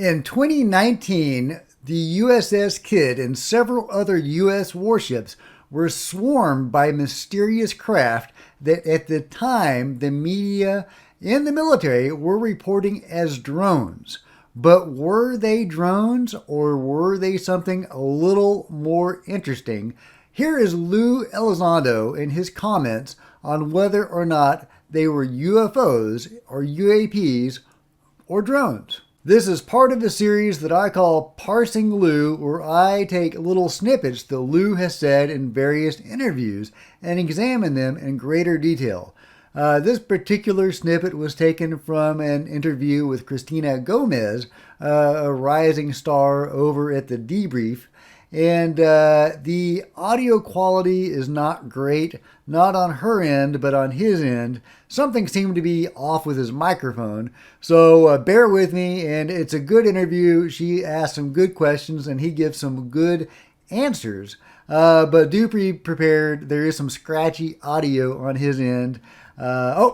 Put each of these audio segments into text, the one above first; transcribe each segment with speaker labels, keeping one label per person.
Speaker 1: In 2019, the USS Kidd and several other U.S. warships were swarmed by mysterious craft that at the time the media and the military were reporting as drones. But were they drones or were they something a little more interesting? Here is Lou Elizondo in his comments on whether or not they were UFOs or UAPs or drones. This is part of a series that I call Parsing Lou, where I take little snippets that Lou has said in various interviews and examine them in greater detail. This particular snippet was taken from an interview with Christina Gomez, a rising star over at the Debrief. And the audio quality is not great, not on her end, but on his end. Something seemed to be off with his microphone. So bear with me, and it's a good interview. She asks some good questions, and he gives some good answers. But do be prepared. There is some scratchy audio on his end.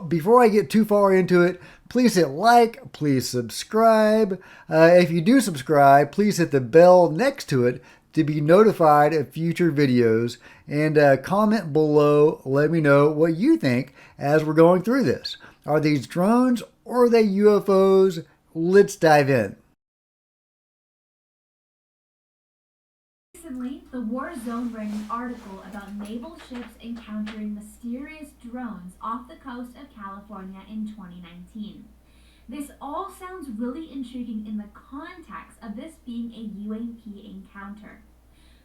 Speaker 1: Before I get too far into it, please hit like, please subscribe. If you do subscribe, please hit the bell next to it to be notified of future videos, and comment below. Let me know what you think as we're going through this. Are these drones or are they UFOs? Let's dive in.
Speaker 2: Recently, the Warzone ran an article about naval ships encountering mysterious drones off the coast of California in 2019. This all sounds really intriguing in the context of this being a UAP encounter.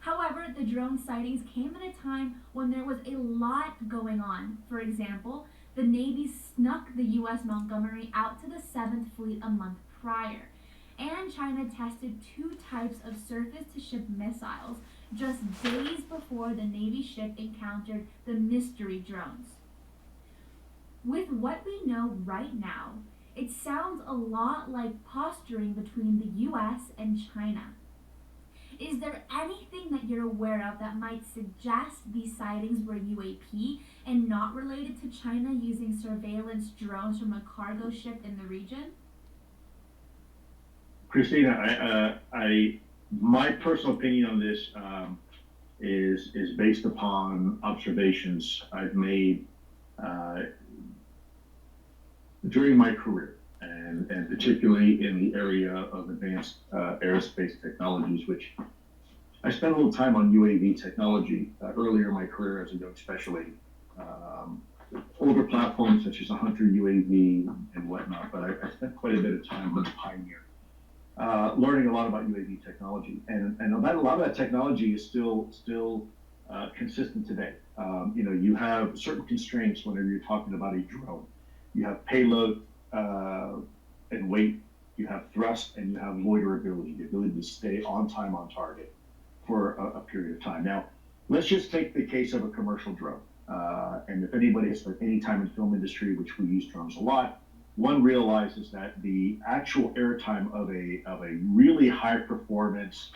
Speaker 2: However, the drone sightings came at a time when there was a lot going on. For example, the Navy snuck the U.S. Montgomery out to the 7th Fleet a month prior, and China tested two types of surface-to-ship missiles just days before the Navy ship encountered the mystery drones. With what we know right now, it sounds a lot like posturing between the US and China. Is there anything that you're aware of that might suggest these sightings were UAP and not related to China using surveillance drones from a cargo ship in the region?
Speaker 3: Christina, my personal opinion on this is based upon observations I've made uh, during my career, and particularly in the area of advanced aerospace technologies, which I spent a little time on UAV technology earlier in my career as a young special aide. Um, Older platforms such as a Hunter UAV and whatnot, but I spent quite a bit of time on the Pioneer, learning a lot about UAV technology, and a lot of that technology is still consistent today. You have certain constraints whenever you're talking about a drone. You have payload and weight, you have thrust, and you have loiterability, the ability to stay on time on target for a period of time. Now, let's just take the case of a commercial drone. And if anybody has spent any time in the film industry, which we use drones a lot, one realizes that the actual airtime of a really high performance,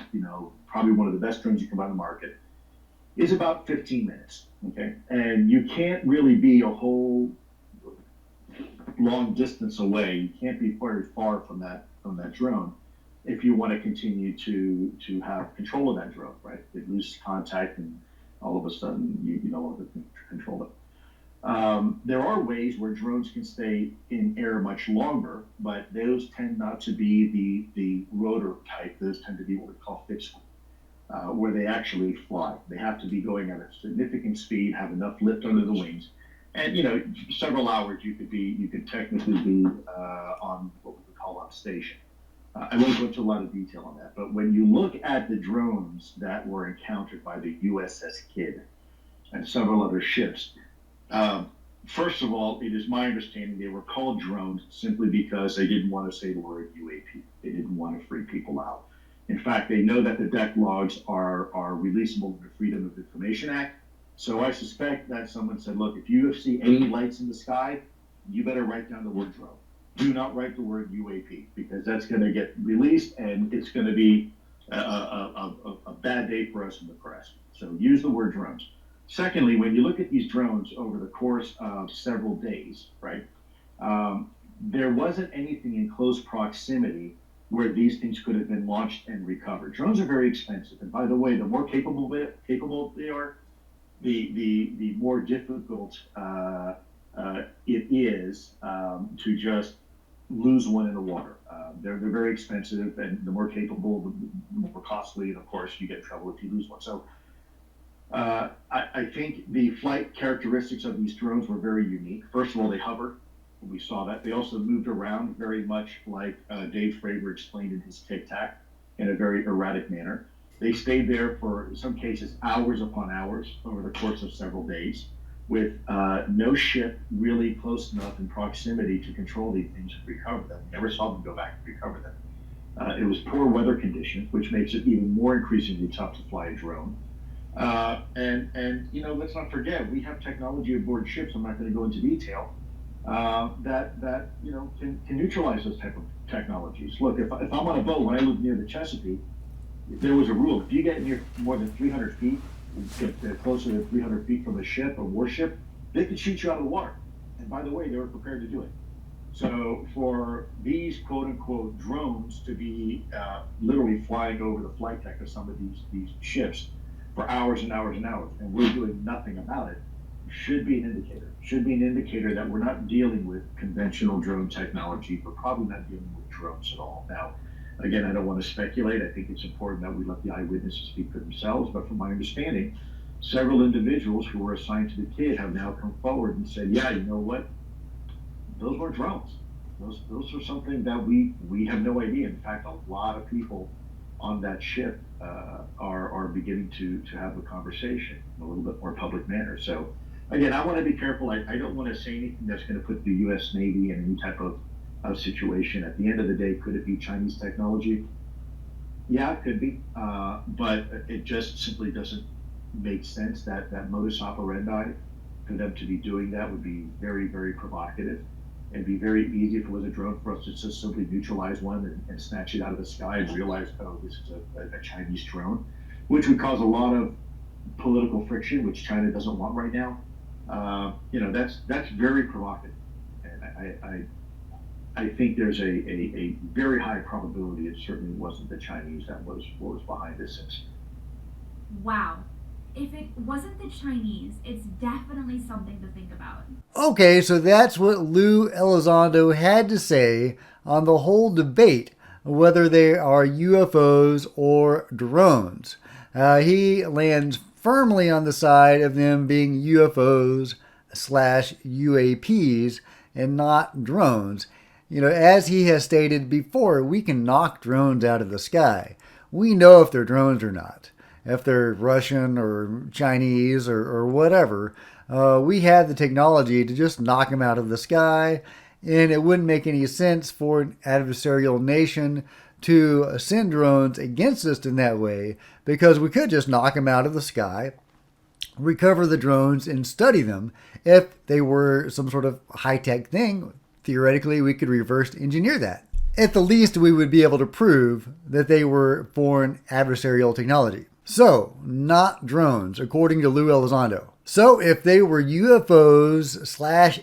Speaker 3: probably one of the best drones you can buy on the market, is about 15 minutes. Okay, and you can't really be a whole long distance away. You can't be very far from that drone if you want to continue to have control of that drone, right? They lose contact, and all of a sudden you no longer can control it. There are ways where drones can stay in air much longer, but those tend not to be the rotor type. Those tend to be what we call fixed, where they actually fly. They have to be going at a significant speed, have enough lift under the wings, and several hours you could technically be on what we would call on station. I won't go into a lot of detail on that, but when you look at the drones that were encountered by the USS Kidd and several other ships, um, first of all, it is my understanding they were called drones simply because they didn't want to say the word UAP. They didn't want to freak people out. In fact, they know that the deck logs are releasable under the Freedom of Information Act. So I suspect that someone said, look, if you see any lights in the sky, you better write down the word drone. Do not write the word UAP, because that's going to get released and it's going to be a bad day for us in the press. So use the word drones. Secondly, when you look at these drones over the course of several days, right, there wasn't anything in close proximity where these things could have been launched and recovered. Drones are very expensive, and by the way, the more capable they are, the more difficult it is to just lose one in the water. They're very expensive, and the more capable, the more costly, and of course, you get in trouble if you lose one. So I think the flight characteristics of these drones were very unique. First of all, they hover. We saw that. They also moved around very much like Dave Fravor explained in his Tic Tac, in a very erratic manner. They stayed there for, in some cases, hours upon hours over the course of several days, with no ship really close enough in proximity to control these things and recover them. We never saw them go back and recover them. It was poor weather conditions, which makes it even more increasingly tough to fly a drone. And let's not forget, we have technology aboard ships. I'm not going to go into detail. That can neutralize those type of technologies. Look, if I'm on a boat, when I live near the Chesapeake, there was a rule: if you get near more than 300 feet, get closer to 300 feet from a ship, a warship, they could shoot you out of the water. And by the way, they were prepared to do it. So for these quote unquote drones to be literally flying over the flight deck of some of these ships for hours and hours and hours, and we're doing nothing about it, should be an indicator. Should be an indicator that we're not dealing with conventional drone technology. We're probably not dealing with drones at all. Now, again, I don't want to speculate. I think it's important that we let the eyewitnesses speak for themselves. But from my understanding, several individuals who were assigned to the kid have now come forward and said, yeah, you know what? Those were drones. Those are something that we have no idea. In fact, a lot of people on that ship are beginning to have a conversation in a little bit more public manner. So again, I want to be careful. I don't want to say anything that's going to put the U.S. Navy in any type of situation. At the end of the day, could it be Chinese technology? Yeah, it could be. But it just simply doesn't make sense. That modus operandi for them to be doing that would be very, very provocative. It'd be very easy if it was a drone for us to just simply neutralize one and snatch it out of the sky and realize, oh, this is a Chinese drone, which would cause a lot of political friction, which China doesn't want right now. That's very provocative, and I think there's a very high probability it certainly wasn't the Chinese that was what was behind this incident.
Speaker 2: Wow. If it wasn't the Chinese, it's definitely something to think about.
Speaker 1: Okay, so that's what Lou Elizondo had to say on the whole debate whether they are UFOs or drones. He lands firmly on the side of them being UFOs / UAPs and not drones. As he has stated before, we can knock drones out of the sky. We know if they're drones or not. If they're Russian or Chinese or whatever, we have the technology to just knock them out of the sky, and it wouldn't make any sense for an adversarial nation to send drones against us in that way, because we could just knock them out of the sky, recover the drones, and study them. If they were some sort of high-tech thing, theoretically, we could reverse engineer that. At the least, we would be able to prove that they were foreign adversarial technology. So, not drones, according to Lou Elizondo. So, if they were UFOs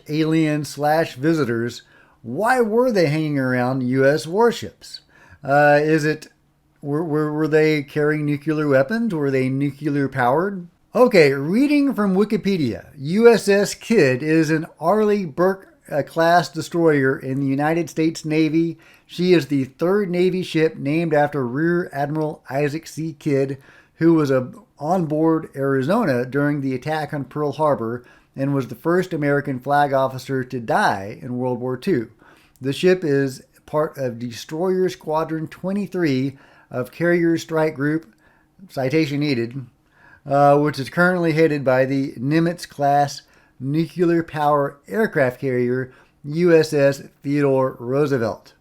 Speaker 1: / aliens / visitors, why were they hanging around U.S. warships? Were they carrying nuclear weapons? Were they nuclear powered? Okay, reading from Wikipedia, USS Kidd is an Arleigh Burke class destroyer in the United States Navy. She is the third Navy ship named after Rear Admiral Isaac C. Kidd, who was on board Arizona during the attack on Pearl Harbor and was the first American flag officer to die in World War II. The ship is part of Destroyer Squadron 23 of Carrier Strike Group, citation needed, which is currently headed by the Nimitz-class nuclear power aircraft carrier USS Theodore Roosevelt.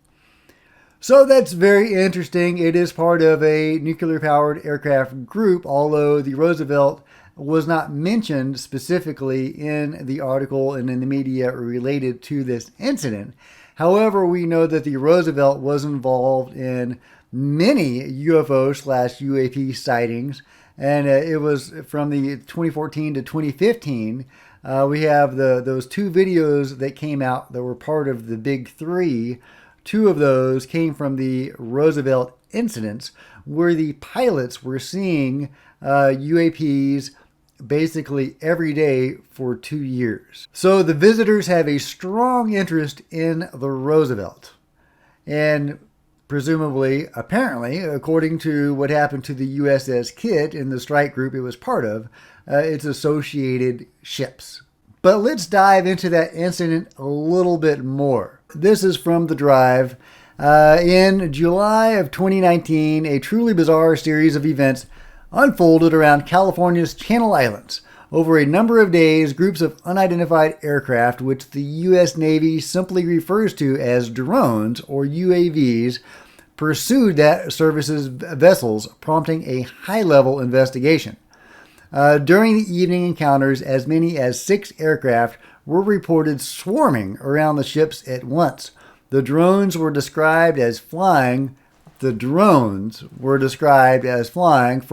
Speaker 1: So that's very interesting. It is part of a nuclear-powered aircraft group, although the Roosevelt was not mentioned specifically in the article and in the media related to this incident. However, we know that the Roosevelt was involved in many UFO / UAP sightings, and it was from the 2014 to 2015. We have those two videos that came out that were part of the big three Two of those came from the Roosevelt incidents, where the pilots were seeing UAPs basically every day for 2 years. So the visitors have a strong interest in the Roosevelt. And presumably, apparently, according to what happened to the USS Kidd in the strike group it was part of, its associated ships. But let's dive into that incident a little bit more. This is from the drive. In July of 2019, a truly bizarre series of events unfolded around California's Channel Islands. Over a number of days, groups of unidentified aircraft, which the U.S. Navy simply refers to as drones or UAVs, pursued that service's vessels, prompting a high-level investigation. During the evening encounters, as many as 6 aircraft were reported swarming around the ships at once. The drones were described as flying for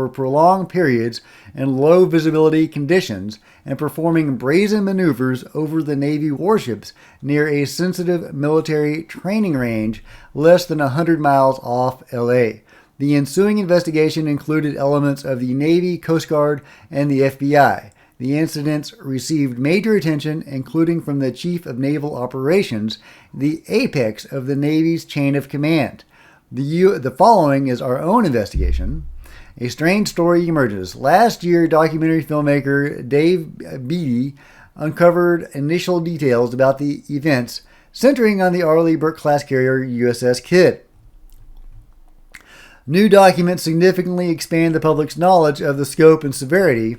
Speaker 1: prolonged periods in low visibility conditions and performing brazen maneuvers over the Navy warships near a sensitive military training range less than 100 miles off LA. The ensuing investigation included elements of the Navy, Coast Guard, and the FBI. The incidents received major attention, including from the Chief of Naval Operations, the apex of the Navy's chain of command. The following is our own investigation. A strange story emerges. Last year, documentary filmmaker Dave Beatty uncovered initial details about the events centering on the Arleigh Burke-class carrier USS Kidd. New documents significantly expand the public's knowledge of the scope and severity.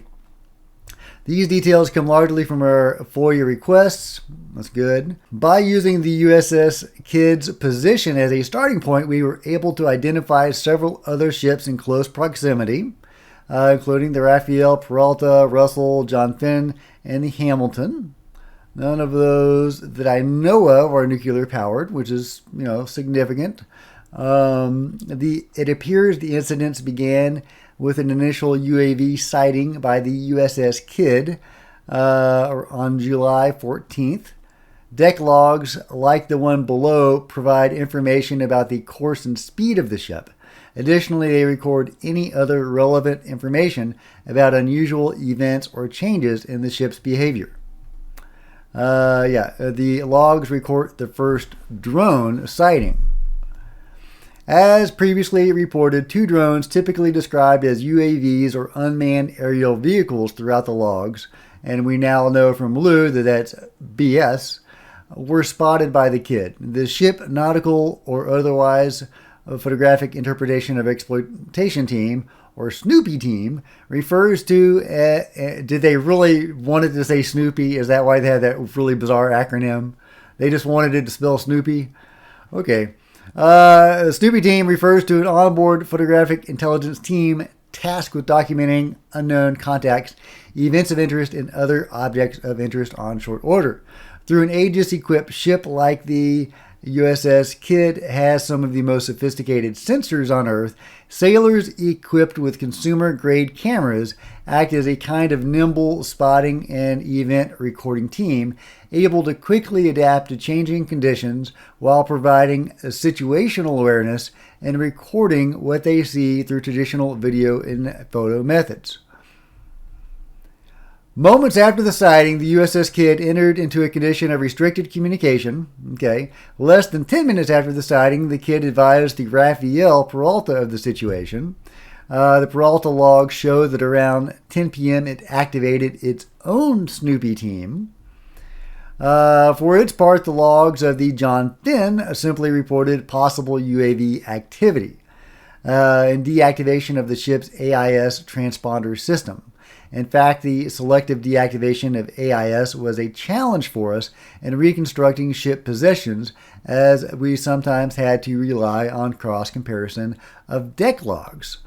Speaker 1: These details come largely from our FOIA requests. That's good. By using the USS Kidd's position as a starting point, we were able to identify several other ships in close proximity, including the Raphael, Peralta, Russell, John Finn, and the Hamilton. None of those that I know of are nuclear powered, which is, significant. It appears the incidents began with an initial UAV sighting by the USS Kidd on July 14th. Deck logs, like the one below, provide information about the course and speed of the ship. Additionally, they record any other relevant information about unusual events or changes in the ship's behavior. The logs record the first drone sighting. As previously reported, 2 drones, typically described as UAVs or unmanned aerial vehicles throughout the logs, and we now know from Lou that that's BS, were spotted by the Kidd. The ship nautical or otherwise photographic interpretation of exploitation team, or Snoopy team, refers to, did they really wanted to say Snoopy? Is that why they had that really bizarre acronym? They just wanted it to spell Snoopy? Okay. The Snoopy team refers to an onboard photographic intelligence team tasked with documenting unknown contacts, events of interest, and other objects of interest on short order. Through an Aegis-equipped ship like the USS Kidd has some of the most sophisticated sensors on Earth, sailors equipped with consumer-grade cameras act as a kind of nimble spotting and event recording team, able to quickly adapt to changing conditions while providing a situational awareness and recording what they see through traditional video and photo methods. Moments after the sighting, the USS Kidd entered into a condition of restricted communication. Less than 10 minutes after the sighting, the Kidd advised the Raphael Peralta of the situation. The Peralta logs show that around 10 p.m. it activated its own Snoopy team. For its part, the logs of the John Finn simply reported possible UAV activity and deactivation of the ship's AIS transponder system. In fact, the selective deactivation of AIS was a challenge for us in reconstructing ship positions, as we sometimes had to rely on cross-comparison of deck logs.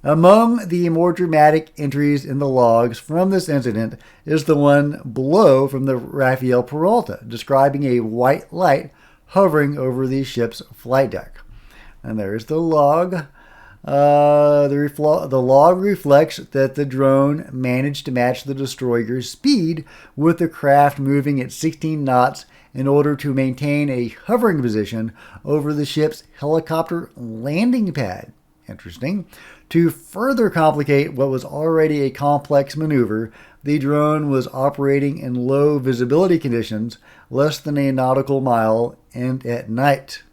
Speaker 1: Among the more dramatic entries in the logs from this incident is the one below from the Raphael Peralta, describing a white light hovering over the ship's flight deck. And there's the log. The log reflects that the drone managed to match the destroyer's speed, with the craft moving at 16 knots in order to maintain a hovering position over the ship's helicopter landing pad. Interesting. To further complicate what was already a complex maneuver, the drone was operating in low visibility conditions, less than a nautical mile, and at night.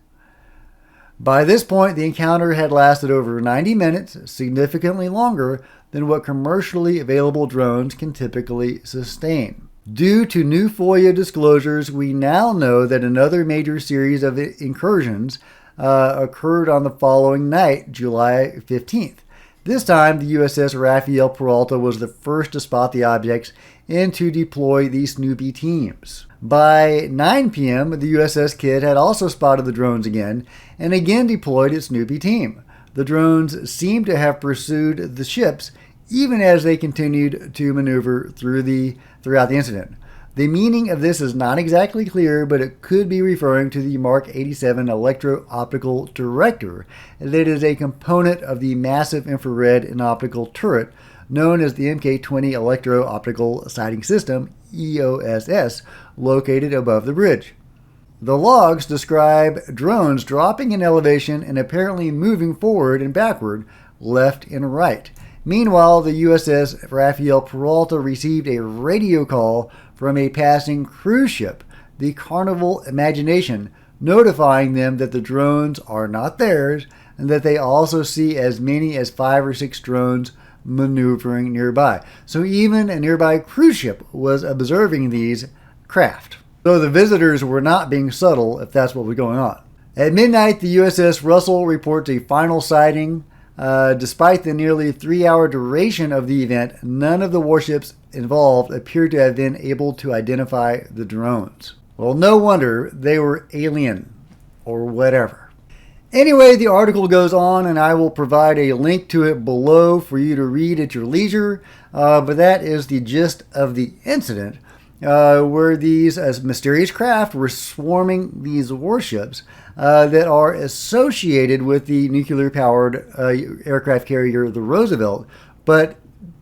Speaker 1: By this point, the encounter had lasted over 90 minutes, significantly longer than what commercially available drones can typically sustain. Due to new FOIA disclosures, we now know that another major series of incursions occurred on the following night, July 15th. This time, the USS Rafael Peralta was the first to spot the objects and to deploy the Snoopy teams. By 9 p.m., the USS Kidd had also spotted the drones again and again deployed its Snoopy team. The drones seemed to have pursued the ships even as they continued to maneuver throughout the incident. The meaning of this is not exactly clear, but it could be referring to the Mark 87 electro-optical director that is a component of the massive infrared and optical turret known as the MK-20 Electro-Optical Sighting System, EOSS, located above the bridge. The logs describe drones dropping in elevation and apparently moving forward and backward, left and right. Meanwhile, the USS Rafael Peralta received a radio call from a passing cruise ship, the Carnival Imagination, notifying them that the drones are not theirs and that they also see as many as 5 or 6 drones maneuvering nearby. So even a nearby cruise ship was observing these craft. So the visitors were not being subtle, if that's what was going on. At midnight, the USS Russell reports a final sighting. Despite the nearly 3-hour duration of the event, none of the warships involved appeared to have been able to identify the drones. Well, no wonder they were alien or whatever. Anyway, the article goes on, and I will provide a link to it below for you to read at your leisure. But that is the gist of the incident, where these mysterious craft were swarming these warships that are associated with the nuclear-powered aircraft carrier, the Roosevelt, but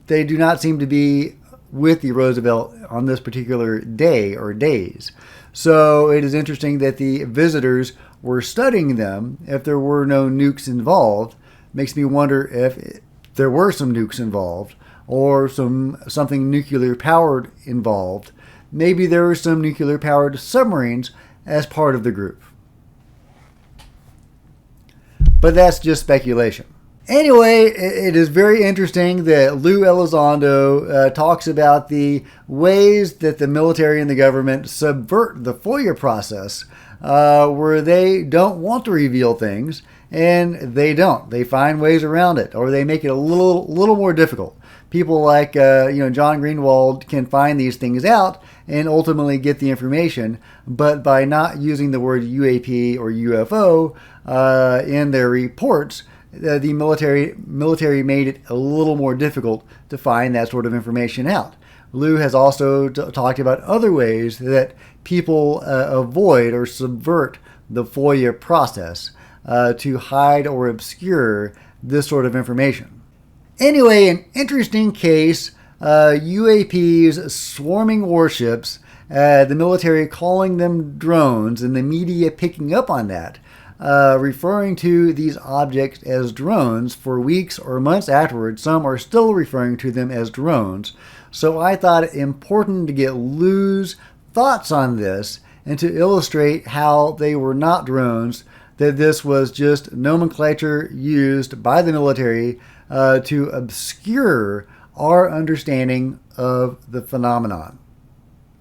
Speaker 1: they do not seem to be with the Roosevelt on this particular day or days. So it is interesting that the visitors were studying them. If there were no nukes involved, makes me wonder if there were some nukes involved or something nuclear-powered involved. Maybe there were some nuclear-powered submarines as part of the group. But that's just speculation. Anyway, it is very interesting that Lou Elizondo talks about the ways that the military and the government subvert the FOIA process, where they don't want to reveal things, and they don't. They find ways around it, or they make it a little more difficult. People like John Greenwald can find these things out and ultimately get the information, but by not using the word UAP or UFO in their reports, the military made it a little more difficult to find that sort of information out. Lou has also talked about other ways that people avoid or subvert the FOIA process to hide or obscure this sort of information. Anyway, an interesting case, UAPs swarming warships, the military calling them drones, and the media picking up on that, referring to these objects as drones for weeks or months afterwards. Some are still referring to them as drones. So I thought it important to get Lou's thoughts on this and to illustrate how they were not drones, that this was just nomenclature used by the military to obscure our understanding of the phenomenon.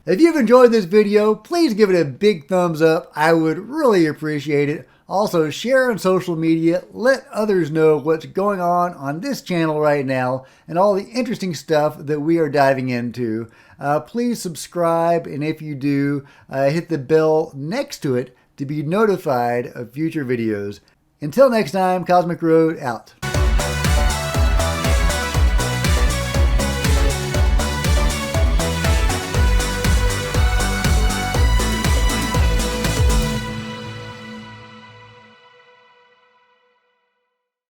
Speaker 1: If you've enjoyed this video, please give it a big thumbs up. I would really appreciate it. Also, share on social media. Let others know what's going on this channel right now and all the interesting stuff that we are diving into. Please subscribe, and if you do, hit the bell next to it to be notified of future videos. Until next time, Cosmic Road out.